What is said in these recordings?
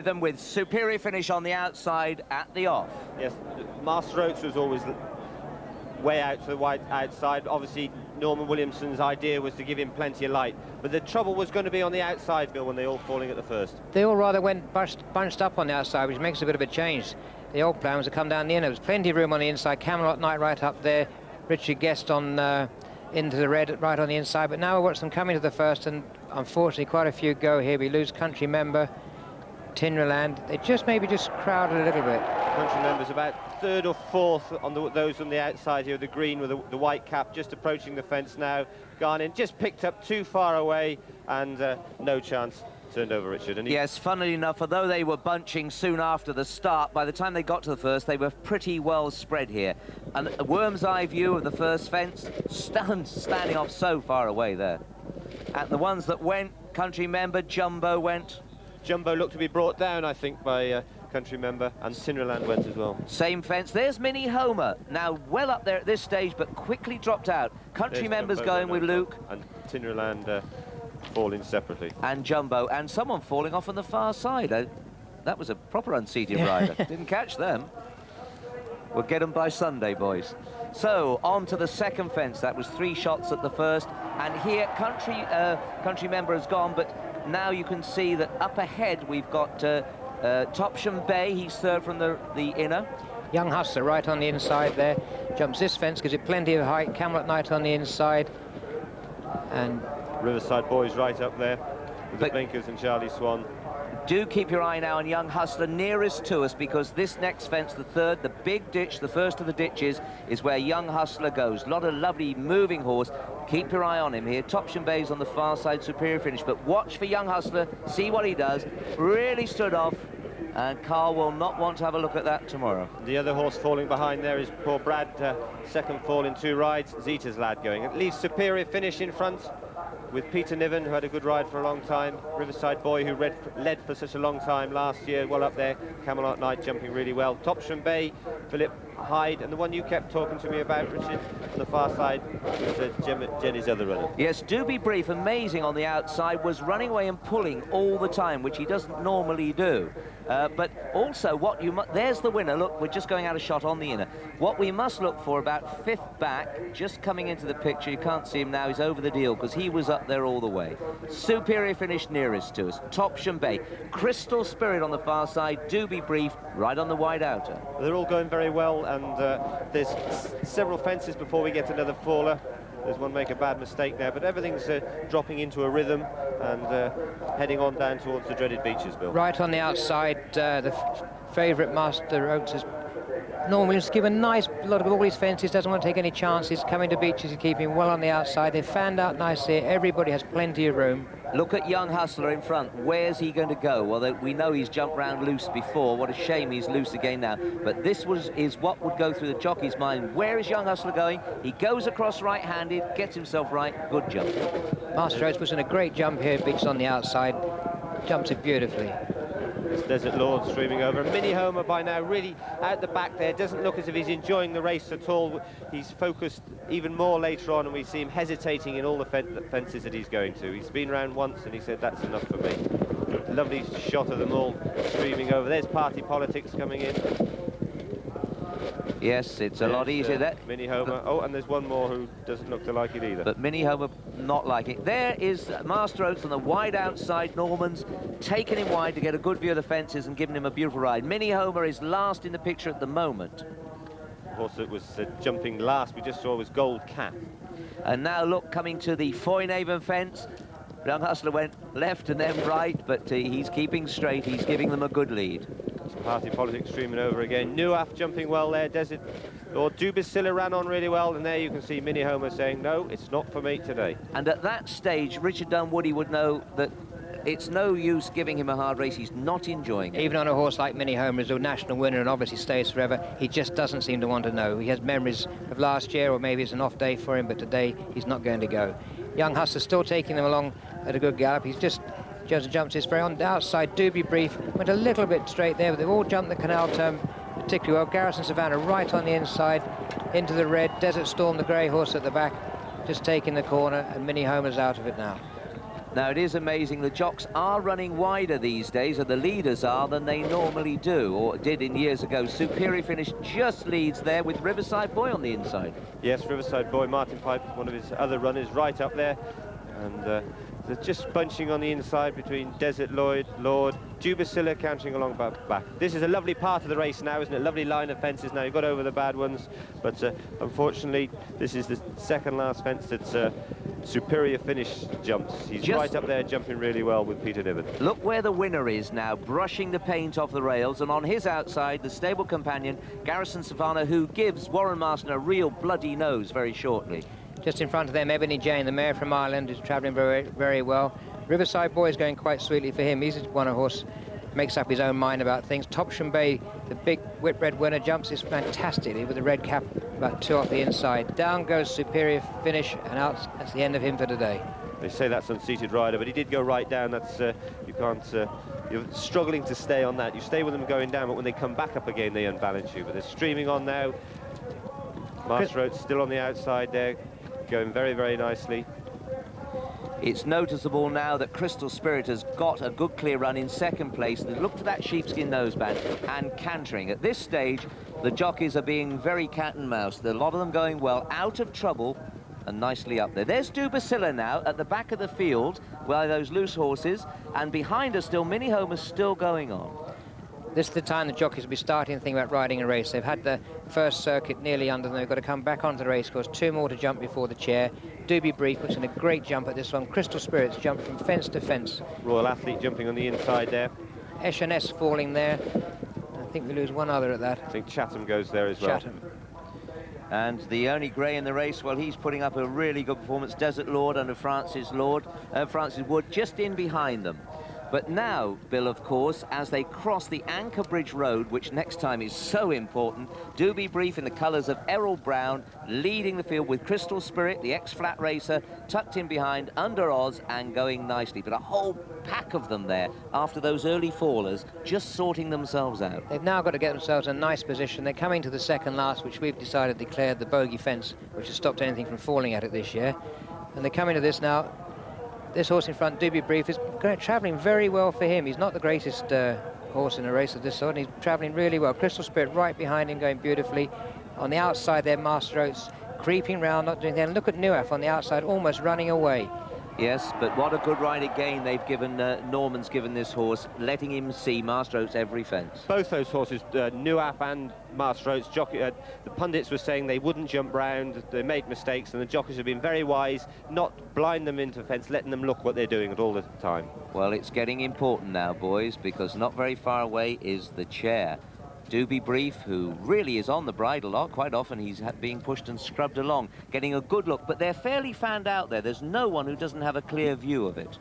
Them with superior finish on the outside at the off. Yes, Master Oates was always way out to the wide outside. Obviously, Norman Williamson's idea was to give him plenty of light, but the trouble was going to be on the outside, Bill, when they all falling at the first. They all rather went bunched up on the outside, which makes a bit of a change. The old plan was to come down the inner. There was plenty of room on the inside. Camelot Knight right up there. Richard Guest on into the red right on the inside. But now we watch them coming to the first, and unfortunately, quite a few go here. We lose Country Member. Tinderland, they just crowded a little bit. Country Member's about third or fourth on those on the outside here, the green with the white cap, just approaching the fence now. Gone in, just picked up too far away, and no chance. Turned over, Richard. And yes, funnily enough, although they were bunching soon after the start, by the time they got to the first, they were pretty well spread here. And a worm's eye view of the first fence, standing off so far away there. And the ones that went, Country Member, Jumbo went. Jumbo looked to be brought down, I think, by Country Member, and Cinderland went as well. Same fence. There's Mini Homer, now well up there at this stage, but quickly dropped out. Country Member's Jumbo going with Luke. And Cinderland falling separately. And Jumbo, and someone falling off on the far side. That was a proper unseated rider. Didn't catch them. We'll get them by Sunday, boys. So, on to the second fence. That was 3 shots at the first. And here, Country Member has gone, but now you can see that up ahead we've got Topsham Bay. He's third from the inner. Young Hustler right on the inside there. Jumps this fence, gives it plenty of height. Camelot Knight on the inside. And Riverside Boys right up there with the Blinkers and Charlie Swan. Do keep your eye now on Young Hustler nearest to us, because this next fence, the third, the big ditch, the first of the ditches, is where Young Hustler goes. A lot of lovely moving horse. Keep your eye on him here. Topsham Bay's on the far side, superior finish, but watch for Young Hustler, see what he does. Really stood off, and Carl will not want to have a look at that tomorrow. The other horse falling behind there is poor Brad, second fall in 2 rides. Zeta's Lad going. At least superior finish in front with Peter Niven, who had a good ride for a long time. Riverside Boy, who led for such a long time last year, well up there. Camelot Knight jumping really well. Topsham Bay, Philip Hyde, and the one you kept talking to me about, Richard, on the far side, was Jenny's other runner. Yes, Do Be Brief, amazing on the outside, was running away and pulling all the time, which he doesn't normally do. But also, there's the winner. Look, we're just going out a shot on the inner. What we must look for, about 5th back, just coming into the picture. You can't see him now. He's over the deal because he was up there all the way. Superior finish nearest to us. Topsham Bay. Crystal Spirit on the far side. Do Be Brief right on the wide outer. They're all going very well, and there's several fences before we get another faller. There's one make a bad mistake there, but everything's dropping into a rhythm and heading on down towards the dreaded beaches, Bill. Right on the outside, the favourite Master Oates is Norman Williams. Give a nice lot of all these fences, doesn't want to take any chances. Coming to beaches, he's keeping well on the outside. They've fanned out nicely. Everybody has plenty of room. Look at Young Hustler in front. Where's he going to go? Well, we know he's jumped round loose before. What a shame he's loose again now. But this is what would go through the jockey's mind. Where is Young Hustler going? He goes across right-handed, gets himself right. Good jump. Master Oates was in a great jump here. Beaches on the outside. Jumps it beautifully. It's Desert Lord streaming over. Mini Homer by now really out the back there. Doesn't look as if he's enjoying the race at all. He's focused even more later on, and we see him hesitating in all the fences that he's going to. He's been round once and he said, that's enough for me. Lovely shot of them all streaming over. There's Party Politics coming in. Yes, it's a lot easier. Mini Homer. Oh, and there's one more who doesn't look to like it either. But Mini Homer not like it. There is Master Oates on the wide outside. Norman's taking him wide to get a good view of the fences and giving him a beautiful ride. Mini Homer is last in the picture at the moment. The horse that was jumping last we just saw was Gold Cat. And now look, coming to the Foynaven fence. Young Hustler went left and then right, but he's keeping straight. He's giving them a good lead. Party Politics streaming over again. Nuaf jumping well there. Desert or Dubacilla ran on really well, and there you can see Mini Homer saying, no, it's not for me today. And at that stage, Richard Dunwoody would know that it's no use giving him a hard race. He's not enjoying it. Even on a horse like Mini Homer, who's a national winner and obviously stays forever, he just doesn't seem to want to know. He has memories of last year, or maybe it's an off day for him, but today he's not going to go. Young Hustler still taking them along at a good gallop. He's just jumped his very on the outside. Do Be Brief went a little bit straight there, but they've all jumped the canal turn particularly well. Garrison Savannah right on the inside into the red. Desert Storm, the grey horse at the back, just taking the corner, and Mini Homer's out of it now. Now, it is amazing. The jocks are running wider these days, or the leaders are, than they normally do, or did in years ago. Superior Finish just leads there with Riverside Boy on the inside. Yes, Riverside Boy, Martin Pipe, one of his other runners, right up there. And they're just bunching on the inside between Desert Lord, Dubacilla cantering along back. This is a lovely part of the race now, isn't it? Lovely line of fences now. You've got over the bad ones, but unfortunately, this is the second last fence that Superior Finish jumps. He's just right up there, jumping really well with Peter Niven. Look where the winner is now, brushing the paint off the rails, and on his outside, the stable companion, Garrison Savannah, who gives Warren Marston a real bloody nose very shortly. Just in front of them, Ebony Jane, the mare from Ireland, is travelling very, very well. Riverside Boy is going quite sweetly for him. He's one a horse, makes up his own mind about things. Topsham Bay, the big Whitbread winner, jumps is fantastically with the red cap about 2 off the inside. Down goes Superior Finish, and out. That's the end of him for today. They say that's unseated rider, but he did go right down. That's you can't. You're struggling to stay on that. You stay with them going down, but when they come back up again, they unbalance you. But they're streaming on now. Master Oates still on the outside there, going very, very nicely. It's noticeable now that Crystal Spirit has got a good clear run in second place. Look to that sheepskin noseband and cantering. At this stage, the jockeys are being very cat and mouse. A lot of them going well, out of trouble, and nicely up there. There's Dubacilla now at the back of the field, where those loose horses, and behind us still, Mini Homer's still going on. This is the time the jockeys will be starting to think about riding a race. They've had the first circuit nearly under them. They've got to come back onto the race course. 2 more to jump before the chair. Doobie Brief puts in a great jump at this one. Crystal Spirits jump from fence to fence. Royal Athlete jumping on the inside there. S&S falling there. I think we lose one other at that. I think Chatham goes there as well. Chatham. And the only grey in the race, well, he's putting up a really good performance. Desert Lord under Francis Wood just in behind them. But now, Bill, of course, as they cross the Anchor Bridge Road, which next time is so important, Doobie Brief in the colours of Errol Brown, leading the field with Crystal Spirit, the ex-flat racer, tucked in behind, under Oz, and going nicely. But a whole pack of them there, after those early fallers, just sorting themselves out. They've now got to get themselves in a nice position. They're coming to the second last, which we've decided declared the bogey fence, which has stopped anything from falling at it this year. And they're coming to this now. This horse in front, Doobie Brief, is travelling very well for him. He's not the greatest horse in a race of this sort, and he's travelling really well. Crystal Spirit right behind him, going beautifully. On the outside there, Master Oates creeping round, not doing anything. Look at Nuaf on the outside, almost running away. Yes, but what a good ride again they've given, Norman's given this horse, letting him see Master Oates every fence. Both those horses, Nuaf and Master Oates, the pundits were saying they wouldn't jump round, they made mistakes, and the jockeys have been very wise, not blind them into fence, letting them look what they're doing at all the time. Well, it's getting important now, boys, because not very far away is the chair. Doobie Brief, who really is on the bridle lot. Quite often he's being pushed and scrubbed along, getting a good look, but they're fairly fanned out there. There's no one who doesn't have a clear view of it.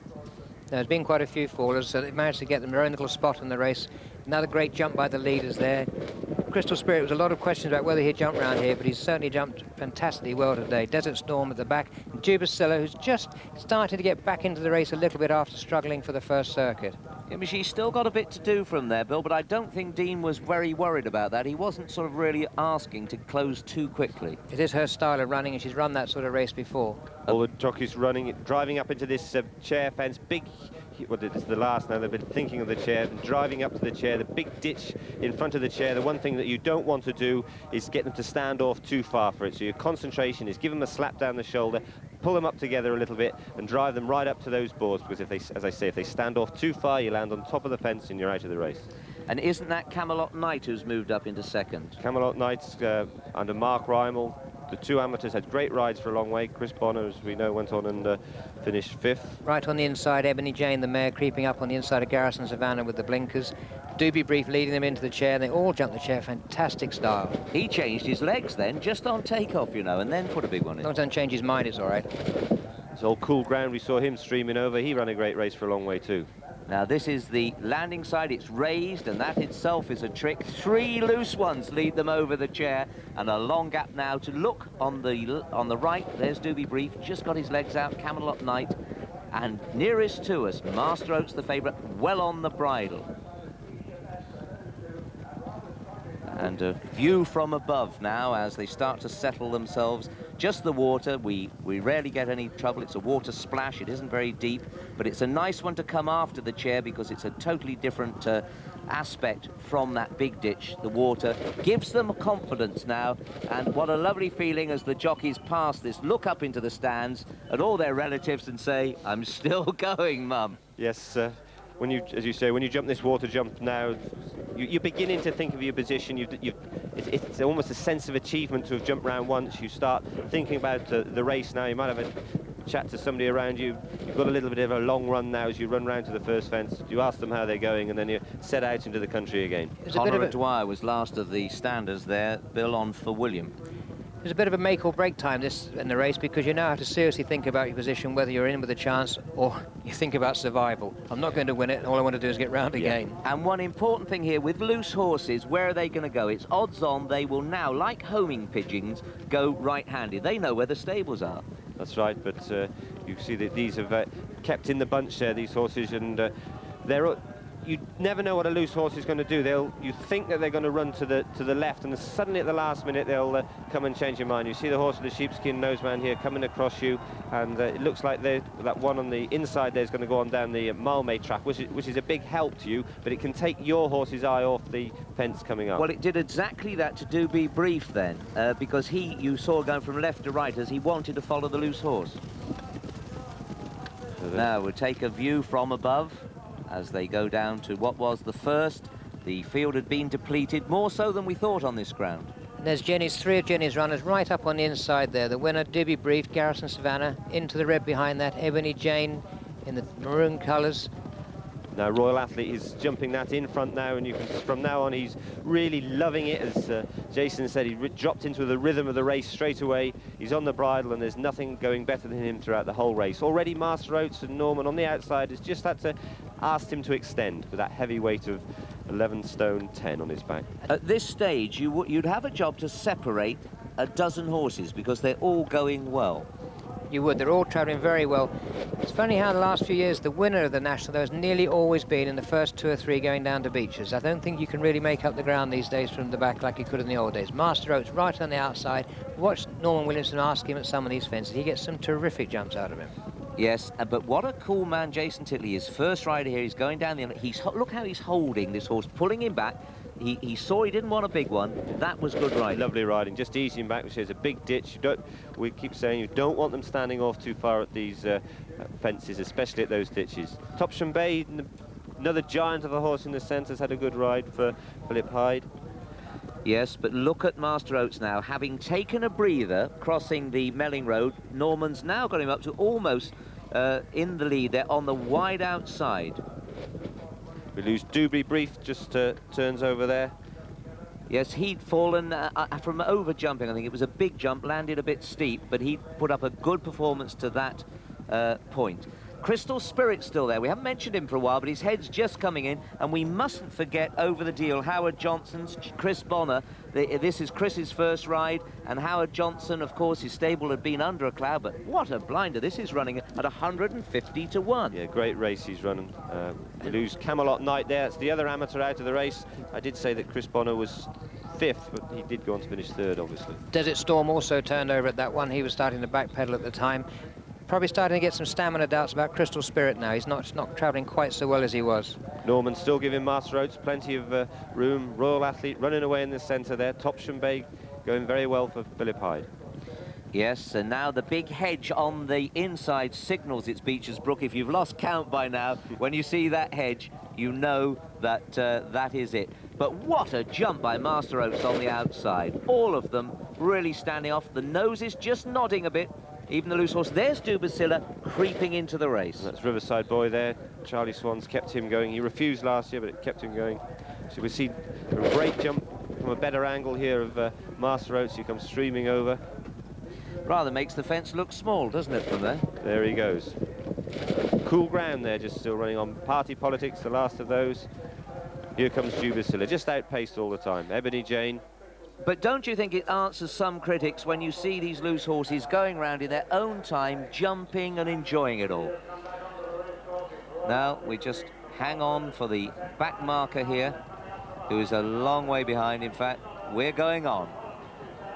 There's been quite a few fallers, so they managed to get them their own little spot in the race. Another great jump by the leaders there. Crystal Spirit, was a lot of questions about whether he'd jump around here, but he's certainly jumped fantastically well today. Desert Storm at the back. And Dubacilla, who's just starting to get back into the race a little bit after struggling for the first circuit. Yeah, but she's still got a bit to do from there, Bill, but I don't think Dean was very worried about that. He wasn't sort of really asking to close too quickly. It is her style of running, and she's run that sort of race before. All the jockeys driving up into this chair fence, big, well, it's the last now, they've been thinking of the chair, driving up to the chair, the big ditch in front of the chair. The one thing that you don't want to do is get them to stand off too far for it. So your concentration is give them a slap down the shoulder, pull them up together a little bit and drive them right up to those boards, because if they, as I say, if they stand off too far, you land on top of the fence and you're out of the race. And isn't that Camelot Knight who's moved up into second? Camelot Knight's under Mark Rymel. The 2 amateurs had great rides for a long way. Chris Bonner, as we know, went on and finished 5th. Right on the inside, Ebony Jane, the mare, creeping up on the inside of Garrison Savannah with the blinkers. Doobie Brief leading them into the chair. They all jumped the chair, fantastic style. He changed his legs then, just on takeoff, you know, and then put a big one in. As long as he doesn't change his mind, it's all right. It's all cool ground. We saw him streaming over. He ran a great race for a long way too. Now this is the landing side, it's raised, and that itself is a trick. 3 loose ones lead them over the chair, and a long gap now to look on the right. There's Doobie Brief, just got his legs out, Camelot Knight, and nearest to us, Master Oates, the favourite, well on the bridle. And a view from above now as they start to settle themselves just the water. We rarely get any trouble. It's a water splash. It isn't very deep, but it's a nice one to come after the chair because it's a totally different aspect from that big ditch. The water gives them confidence now, and what a lovely feeling as the jockeys pass this, look up into the stands at all their relatives and say, "I'm still going, Mum." Yes, when you, as you say, when you jump this water jump now, you're beginning to think of your position. It's almost a sense of achievement to have jumped round once. You start thinking about the race now. You might have a chat to somebody around you. You've got a little bit of a long run now as you run round to the first fence. You ask them how they're going, and then you set out into the country again. Conor O'Dwyer was last of the standers there. Bill on for William. There's a bit of a make or break time this in the race, because you now have to seriously think about your position, whether you're in with a chance or you think about survival. I'm not going to win it, all I want to do is get round again. And one important thing here, with loose horses, where are they going to go? It's odds on they will now, like homing pigeons, go right-handed. They know where the stables are. That's right, but you see that these have kept in the bunch there, these horses, and you never know what a loose horse is going to do. You think that they're going to run to the left, and suddenly at the last minute they'll come and change your mind. You see the horse with the sheepskin noseman here coming across you, and it looks like that one on the inside there is going to go on down the Malmay track, which is a big help to you, but it can take your horse's eye off the fence coming up. Well, it did exactly that to Doobie Brief then, because you saw going from left to right as he wanted to follow the loose horse. So now we'll take a view from above as they go down to what was the first. The field had been depleted, more so than we thought on this ground. And there's three of Jenny's runners right up on the inside there. The winner, Dibby Brief, Garrison Savannah, into the red behind that, Ebony Jane in the maroon colours. Now Royal Athlete is jumping that in front now, and from now on he's really loving it. As Jason said, he dropped into the rhythm of the race straight away. He's on the bridle, and there's nothing going better than him throughout the whole race. Already Master Oates and Norman on the outside has just had to ask him to extend with that heavy weight of 11 stone 10 on his back. At this stage, you'd have a job to separate a dozen horses because they're all going well. You would. They're all travelling very well. It's funny how the last few years the winner of the National, though, has nearly always been in the first 2 or 3 going down to beaches. I don't think you can really make up the ground these days from the back like you could in the old days. Master Oates right on the outside. Watch Norman Williamson ask him at some of these fences. He gets some terrific jumps out of him. Yes, but what a cool man Jason Titley is. First rider here, he's going down the end. Look how he's holding this horse, pulling him back. He saw he didn't want a big one. That was good riding. Lovely riding, just easing back, which is a big ditch. We keep saying you don't want them standing off too far at these fences, especially at those ditches. Topsham Bay, another giant of a horse in the centre, has had a good ride for Philip Hyde. Yes, but look at Master Oates now, having taken a breather, crossing the Melling Road. Norman's now got him up to almost in the lead there on the wide outside. We lose Doobie Brief, just turns over there. Yes, he'd fallen from over jumping. I think it was a big jump, landed a bit steep, but he put up a good performance to that point. Crystal Spirit's still there. We haven't mentioned him for a while, but his head's just coming in, and we mustn't forget over the deal Howard Johnson's Chris Bonner. This is Chris's first ride, and Howard Johnson, of course, his stable had been under a cloud, but what a blinder. This is running at 150 to 1. Yeah, great race he's running. We lose Camelot Knight there. It's the other amateur out of the race. I did say that Chris Bonner was 5th, but he did go on to finish 3rd, obviously. Desert Storm also turned over at that one. He was starting to backpedal at the time. Probably starting to get some stamina doubts about Crystal Spirit now. He's not travelling quite so well as he was. Norman still giving Master Oates plenty of room. Royal Athlete running away in the centre there. Topsham Bay going very well for Philip Hyde. Yes, and now the big hedge on the inside signals it's Beecher's Brook. If you've lost count by now, when you see that hedge, you know that that is it. But what a jump by Master Oates on the outside. All of them really standing off. The nose is just nodding a bit. Even the loose horse. There's Dubacilla creeping into the race. That's Riverside Boy there. Charlie Swan's kept him going. He refused last year, but it kept him going. So we see a great jump from a better angle here of Master Oates, who comes streaming over. Rather makes the fence look small, doesn't it, from there? There he goes. Cool ground there, just still running on. Party Politics, the last of those. Here comes Dubacilla, just outpaced all the time. Ebony Jane. But don't you think it answers some critics when you see these loose horses going round in their own time, jumping and enjoying it all? Now we just hang on for the back marker here, who is a long way behind. In fact, we're going on.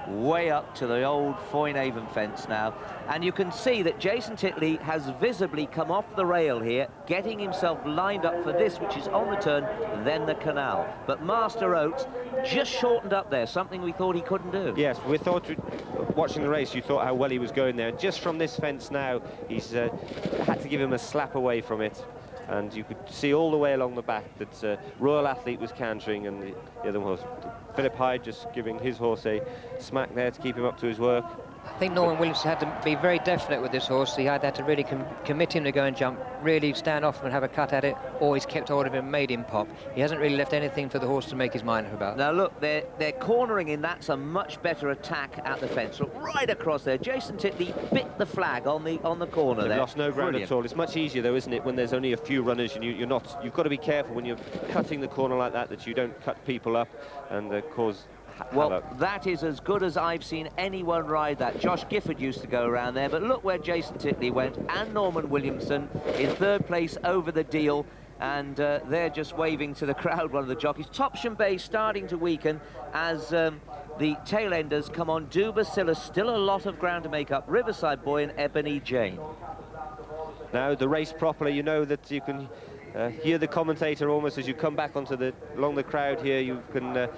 way up to the old Foynehaven fence now. And you can see that Jason Titley has visibly come off the rail here, getting himself lined up for this, which is on the turn, then the canal. But Master Oates just shortened up there, something we thought he couldn't do. Yes, we thought, watching the race, you thought how well he was going there. Just from this fence now, he's had to give him a slap away from it. And you could see all the way along the back that Royal Athlete was cantering, and the other horse, Philip Hyde, just giving his horse a smack there to keep him up to his work. I think Norman Williams had to be very definite with this horse. He had to really commit him to go and jump, really stand off and have a cut at it, or he's kept hold of him and made him pop. He hasn't really left anything for the horse to make his mind up about. Now look, they're cornering in. That's a much better attack at the fence. Look, right across there. Jason Titley bit the flag on the corner. They've there. lost no ground Brilliant. at all. It's much easier though, isn't it, when there's only a few runners and you've got to be careful when you're cutting the corner like that you don't cut people up and cause Well, havoc. that is as good as I've seen anyone ride that. Josh Gifford used to go around there, but look where Jason Titley went, and Norman Williamson in third place over the deal, and they're just waving to the crowd, one of the jockeys. Topsham Bay starting to weaken as the tail enders come on. Dubacilla, still a lot of ground to make up. Riverside Boy and Ebony Jane. Now, the race properly, you know that you can hear the commentator almost as you come back along the crowd here. You can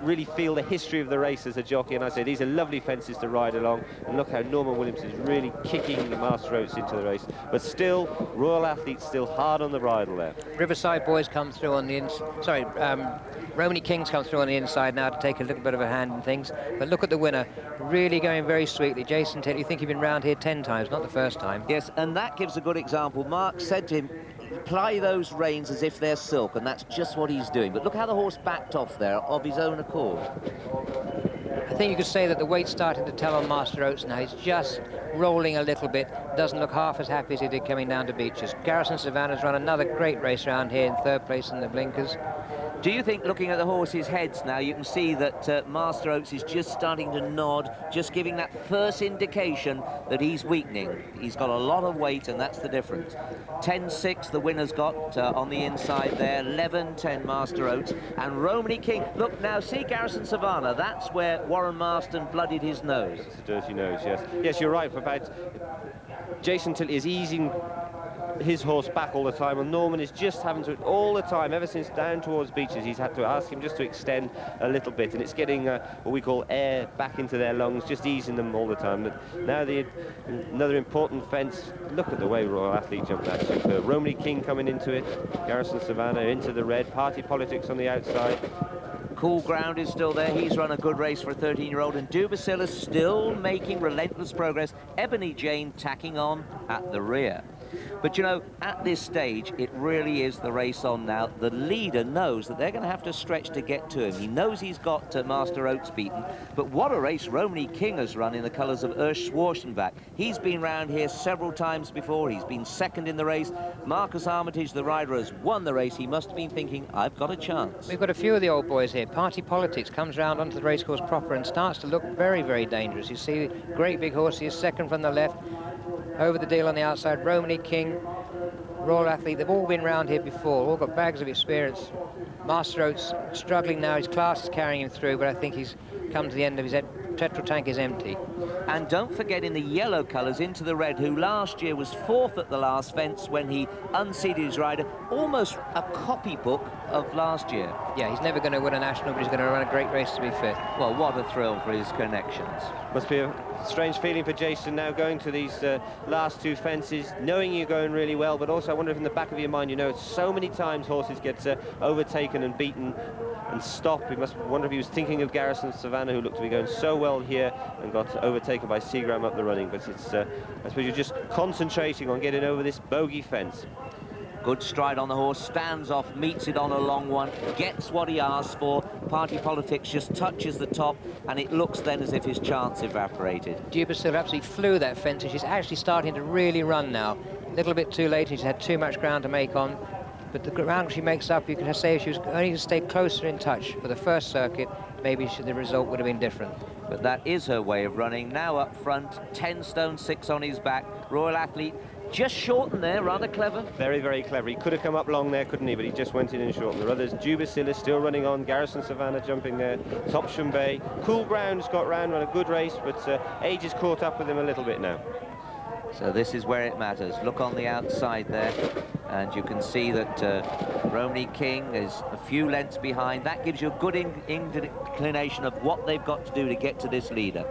really feel the history of the race as a jockey. And I say these are lovely fences to ride along. And look how Norman Williams is really kicking the Master Oates into the race. But still, Royal Athlete still hard on the bridle there. Riverside Boys come through on the inside. Romany King's come through on the inside now to take a little bit of a hand in things. But look at the winner, really going very sweetly. Jason Titley, you think he'd been round here 10 times, not the first time. Yes, and that gives a good example. Mark said to him, apply those reins as if they're silk, and that's just what he's doing. But look how the horse backed off there of his own accord. I think you could say that the weight's starting to tell on Master Oates now. He's just rolling a little bit, doesn't look half as happy as he did coming down to Beeches. Garrison Savannah's run another great race around here in third place in the blinkers. Do you think, looking at the horses' heads now, you can see that Master Oates is just starting to nod, just giving that first indication that he's weakening? He's got a lot of weight, and that's the difference. 10-6 the winner's got on the inside there, 11-10 Master Oates, and Romany King. Look now, see Garrison Savannah, that's where Warren Marston bloodied his nose. It's a dirty nose, yes. Yes, you're right, about Jason Titley is easing his horse back all the time, and Norman is just having to, all the time, ever since down towards Beeches, he's had to ask him just to extend a little bit, and it's getting what we call air back into their lungs, just easing them all the time. But now another important fence. Look at the way Royal Athlete jumped that superb. Romany King coming into it, Garrison Savannah into the red, Party Politics on the outside. Cool Ground is still there. He's run a good race for a 13-year-old, and Dubacilla still making relentless progress. Ebony Jane tacking on at the rear. But, you know, at this stage, it really is the race on now. The leader knows that they're going to have to stretch to get to him. He knows he's got Master Oates beaten. But what a race Romany King has run in the colours of Urs Schwarzenbach. He's been round here several times before. He's been second in the race. Marcus Armitage, the rider, has won the race. He must have been thinking, I've got a chance. We've got a few of the old boys here. Party Politics comes round onto the racecourse proper and starts to look very, very dangerous. You see, great big horse. He's second from the left. Over the deal on the outside, Romany King, Royal Athlete, they've all been round here before, all got bags of experience. Master Oates struggling now, his class is carrying him through, but I think he's come to the end of his petrol tank is empty. And don't forget in the yellow colours into the red, who last year was fourth at the last fence when he unseated his rider, almost a copybook of last year. Yeah, he's never going to win a national, but he's going to run a great race to be fit. Well, what a thrill for his connections. Must be a strange feeling for Jason now going to these last two fences, knowing you're going really well, but also I wonder if in the back of your mind, you know, so many times horses get overtaken and beaten and stop. We must wonder if he was thinking of Garrison Savannah, who looked to be going so well here and got overtaken by Seagram up the running. But it's, I suppose you're just concentrating on getting over this bogey fence. Good stride on the horse, stands off, meets it on a long one, gets what he asked for. Party Politics just touches the top, and it looks then as if his chance evaporated. Dubacilla absolutely flew that fence, and she's actually starting to really run now. A little bit too late, she's had too much ground to make on. But the ground she makes up, you can say if she was only to stay closer in touch for the first circuit, maybe the result would have been different. But that is her way of running. Now up front, 10 stone 6 on his back. Royal Athlete just shortened there, rather clever. Very, very clever. He could have come up long there, couldn't he? But he just went in and shortened. The others, Dubacilla still running on. Garrison Savannah jumping there. Topsham Bay. Cool Ground's got round, ran a good race, but age has caught up with him a little bit now. So this is where it matters. Look on the outside there, and you can see that Romney King is a few lengths behind. That gives you a good inclination of what they've got to do to get to this leader.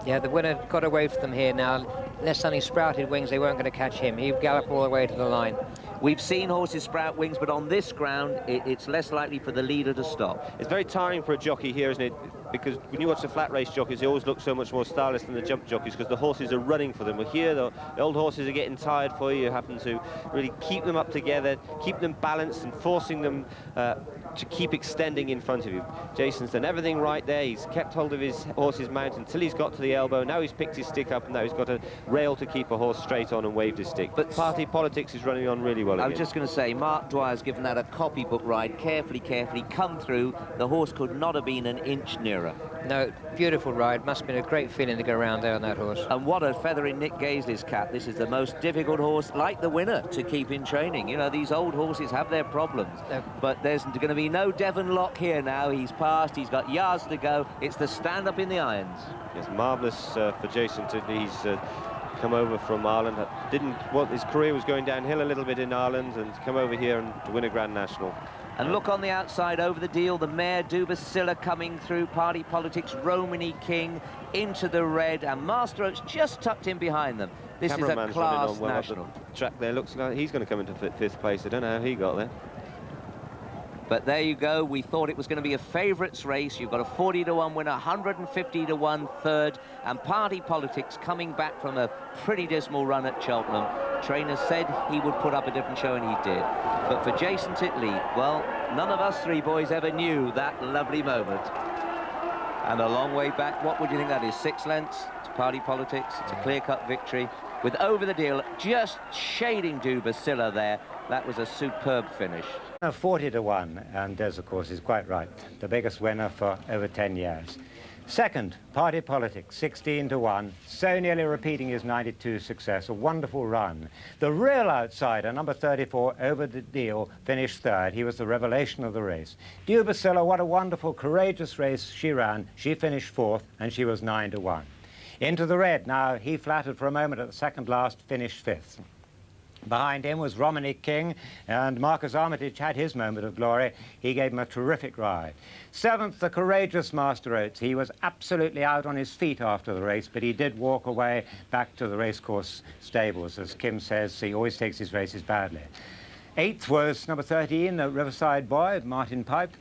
Yeah, the winner got away from them here now. Unless something sprouted wings, they weren't going to catch him. He galloped all the way to the line. We've seen horses sprout wings, but on this ground, it's less likely for the leader to stop. It's very tiring for a jockey here, isn't it? Because when you watch the flat race jockeys, they always look so much more stylish than the jump jockeys because the horses are running for them. Well, here, the old horses are getting tired for you. You happen to really keep them up together, keep them balanced and forcing them to keep extending in front of you. Jason's done everything right there. He's kept hold of his horse's mount until he's got to the elbow. Now he's picked his stick up, and now he's got a rail to keep a horse straight on and waved his stick. But Party Politics is running on really well again. I was just going to say, Mark Dwyer's given that a copybook ride, carefully, come through. The horse could not have been an inch nearer. No, beautiful ride. Must have been a great feeling to go around there on that horse. And what a feather in Nick Gaisley's cap. This is the most difficult horse, like the winner, to keep in training. You know, these old horses have their problems. But there's going to be no Devon Lock here now. He's passed. He's got yards to go. It's the stand-up in the irons. It's marvellous for Jason Titley. He's come over from Ireland. His career was going downhill a little bit in Ireland, and come over here and to win a Grand National. And look on the outside over the deal, the mare Dubacilla coming through, Party Politics, Romany King into the red, and Master Oaks just tucked in behind them. This is a class national. Track there looks like he's going to come into fifth place. I don't know how he got there. But there you go. We thought it was going to be a favourites race. You've got a 40-to-1 winner, 150-to-1 third, and Party Politics coming back from a pretty dismal run at Cheltenham. Trainer said he would put up a different show, and he did. But for Jason Titley, well, none of us three boys ever knew that lovely moment. And a long way back, what would you think that is? 6 lengths to Party Politics. It's a clear-cut victory. With Over the Deal just shading Dubacilla there. That was a superb finish. 40-to-1, and Des, of course, is quite right. The biggest winner for over 10 years. Second, Party Politics, 16-to-1, so nearly repeating his 92 success. A wonderful run. The real outsider, number 34, Over the Deal, finished third. He was the revelation of the race. Dubacilla, what a wonderful, courageous race she ran. She finished fourth, and she was 9-to-1. Into the red. Now, he flattered for a moment at the second last, finished fifth. Behind him was Romany King, and Marcus Armitage had his moment of glory. He gave him a terrific ride. Seventh, the courageous Master Oats. He was absolutely out on his feet after the race, but he did walk away back to the racecourse stables. As Kim says, he always takes his races badly. Eighth was number 13, the Riverside Boy, Martin Pipe.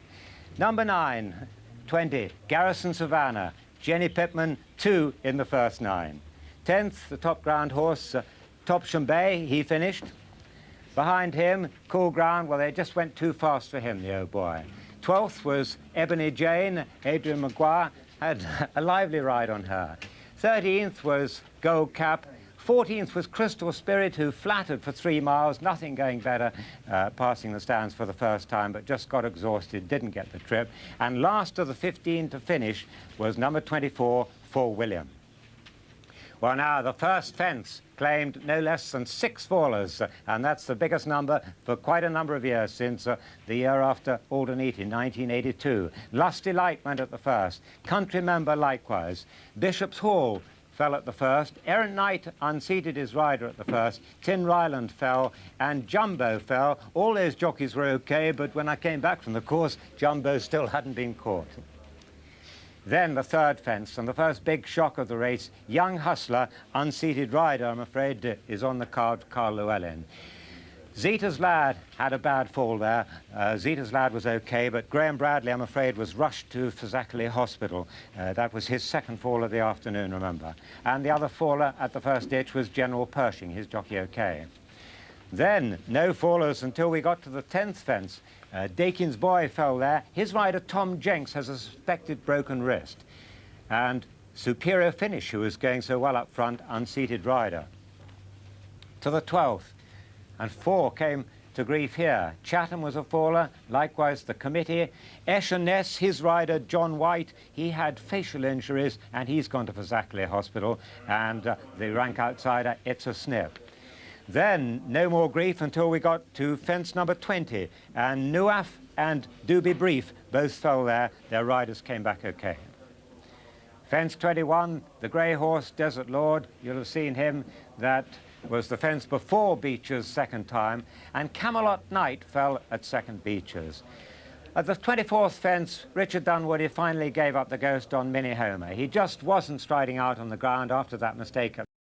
Number 9, 20, Garrison Savannah. Jenny Pittman, 2 in the first 9. 10th, the top ground horse, Topsham Bay, he finished. Behind him, Cool Ground, well, they just went too fast for him, the old boy. 12th was Ebony Jane. Adrian Maguire had a lively ride on her. 13th was Gold Cap. 14th was Crystal Spirit, who flattered for 3 miles, nothing going better, passing the stands for the first time, but just got exhausted, didn't get the trip. And last of the 15 to finish was number 24, For William. Well, now, the first fence claimed no less than 6 fallers, and that's the biggest number for quite a number of years, since the year after Alderneat in 1982. Lusty Light went at the first. Country Member likewise. Bishop's Hall fell at the first. Errant Knight unseated his rider at the first. Tin Ryland fell, and Jumbo fell. All those jockeys were OK, but when I came back from the course, Jumbo still hadn't been caught. Then the third fence, and the first big shock of the race, Young Hustler, unseated rider, I'm afraid, is on the card, Carl Llewellyn. Zeta's Lad had a bad fall there. Zeta's Lad was OK, but Graham Bradley, I'm afraid, was rushed to Fazakerley Hospital. That was his second fall of the afternoon, remember. And the other faller at the first ditch was General Pershing, his jockey OK. Then, no fallers until we got to the 10th fence. Dakin's Boy fell there. His rider, Tom Jenks, has a suspected broken wrist. And Superior Finish, who was going so well up front, unseated rider. To the 12th, and 4 came to grief here. Chatham was a faller, likewise the committee. Esher Ness, his rider, John White, he had facial injuries, and he's gone to Fazakerley Hospital. And the rank outsider, It's a Snip. Then no more grief until we got to fence number 20, and Nuaf and Doobie Brief both fell there. Their riders came back okay. Fence 21, the grey horse, Desert Lord, you'll have seen him. That was the fence before Beecher's second time, and Camelot Knight fell at second Beecher's. At the 24th fence, Richard Dunwoody finally gave up the ghost on Minnie Homer. He just wasn't striding out on the ground after that mistake at